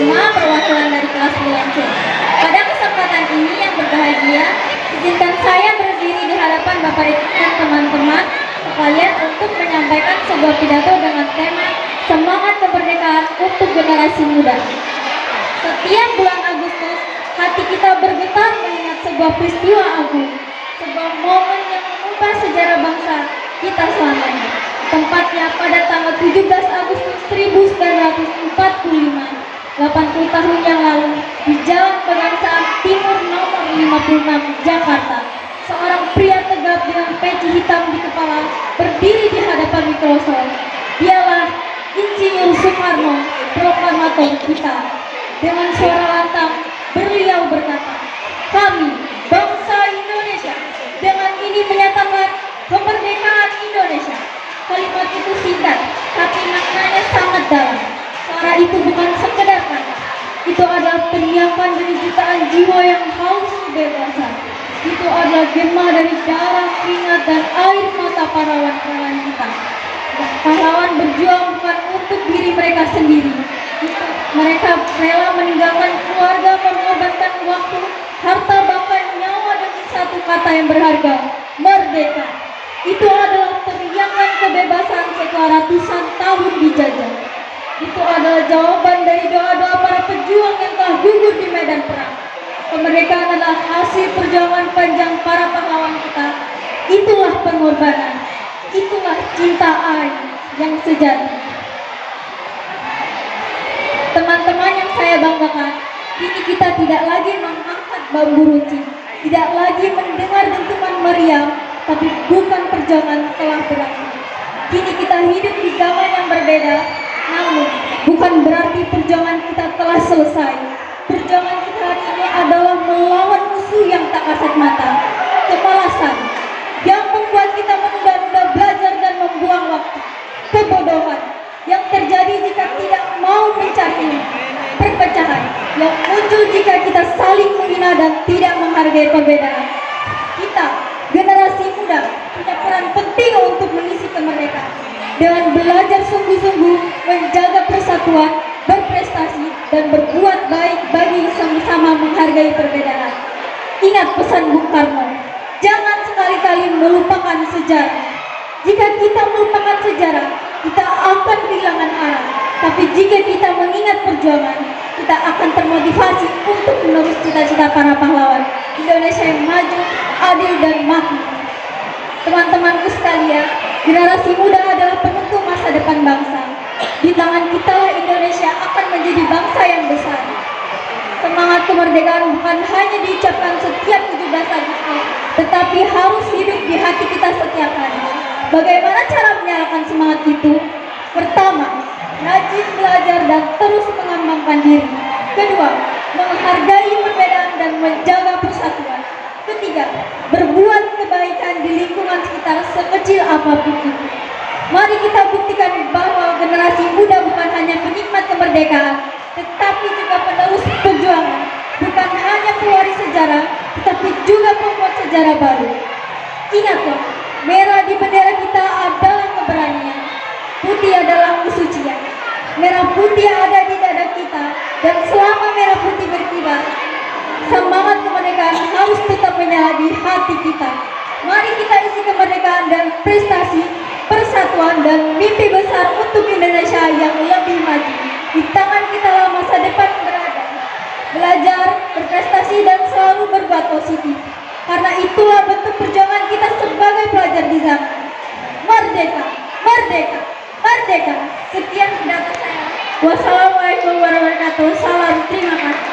Semua perwakilan dari kelas 9C. Pada kesempatan ini yang berbahagia, izinkan saya berdiri di hadapan Bapak Ibu dan teman-teman sekalian untuk menyampaikan sebuah pidato dengan tema Semangat Kemerdekaan untuk Generasi Muda. Setiap bulan Agustus, hati kita bergetar mengingat sebuah peristiwa agung, sebuah momen yang mengubah sejarah bangsa kita selamanya. Tempatnya pada tanggal 17 Agustus 1945, 80 tahun yang lalu, di Jalan Pegangsaan Timur nomor 56, Jakarta. Seorang pria tegap dengan peci hitam di kepala berdiri di hadapan mikrofon. Dialah Insinyur Soekarno, proklamator kita. Dengan suara lantang, beliau berkata, "Kami, bangsa Indonesia, dengan ini menyatakan kemerdekaan Indonesia." Kalimat itu singkat, tapi maknanya sangat dalam. Suara itu bukan sekedar kata. Itu adalah teriakan dari jutaan jiwa yang haus kebebasan. Itu adalah gema dari darah, keringat, dan air mata pahlawan-pahlawan kita. Pahlawan berjuang bukan untuk diri mereka sendiri. Mereka rela meninggalkan keluarga, mengorbankan waktu, harta, bahkan nyawa demi satu kata yang berharga, merdeka. Itu adalah teriakan kebebasan setelah ratusan tahun dijajah. Itu adalah jawaban dari doa-doa para pejuang yang telah gugur di medan perang. Kemerdekaan adalah hasil perjuangan panjang para pahlawan kita. Itulah pengorbanan. Itulah cinta air yang sejati. Teman-teman yang saya banggakan, kini kita tidak lagi mengangkat bambu runcing, tidak lagi mendengar dentuman meriam, tapi bukan perjuangan telah berakhir. Kini kita hidup di zaman yang berbeda, namun bukan berarti perjuangan kita telah selesai. Perjuangan kita hari ini adalah melawan musuh yang tak kasat mata, kemalasan, yang membuat kita menunda-nunda belajar dan membuang waktu, kebodohan yang terjadi jika tidak mau mencari ilmu, perpecahan yang muncul jika kita saling menghina dan tidak menghargai perbedaan. Kita, generasi muda, punya peran penting untuk mengisi kemerdekaan dengan belajar sungguh-sungguh, menjaga persatuan, berprestasi, dan berbuat baik bagi sama-sama menghargai perbedaan. Ingat pesan Bung Karno, jangan sekali-kali melupakan sejarah. Jika kita melupakan sejarah, kita akan kehilangan arah. Tapi jika kita mengingat perjuangan, kita akan termotivasi untuk menerus cita-cita para pahlawan Indonesia yang maju, adil, dan makmur. Teman-temanku sekalian, generasi muda adalah penentu masa depan bangsa. Di tangan kita Indonesia akan menjadi bangsa yang besar. Semangat kemerdekaan bukan hanya diucapkan setiap 17 Agustus, tetapi harus hidup di hati kita setiap hari. Bagaimana cara menyalakan semangat itu? Pertama, rajin belajar dan terus mengembangkan diri. Kedua, menghargai perbedaan dan menjaga persatuan. Ketiga, berbuat kebaikan di lingkungan sekitar sekecil apapun itu. Mari kita buktikan bahwa generasi muda bukan hanya penikmat kemerdekaan, tetapi juga penerus perjuangan. Bukan hanya pewaris sejarah, tetapi juga pembuat sejarah baru. Ingatlah, merah di bendera kita adalah keberanian, putih adalah kesucian. Merah putih ada di dada kita, dan selama merah putih berkibar, semangat kemerdekaan harus tetap menyala di hati kita. Mari kita isi kemerdekaan dan prestasi, persatuan, dan mimpi besar untuk Indonesia yang lebih maju. Di tangan kita lah masa depan berada. Belajar, berprestasi, dan selalu berbuat positif. Karena itulah bentuk perjuangan kita sebagai pelajar di zaman. Merdeka, merdeka, merdeka. Sekian pidato saya. Wassalamualaikum warahmatullahi wabarakatuh. Salam, terima kasih.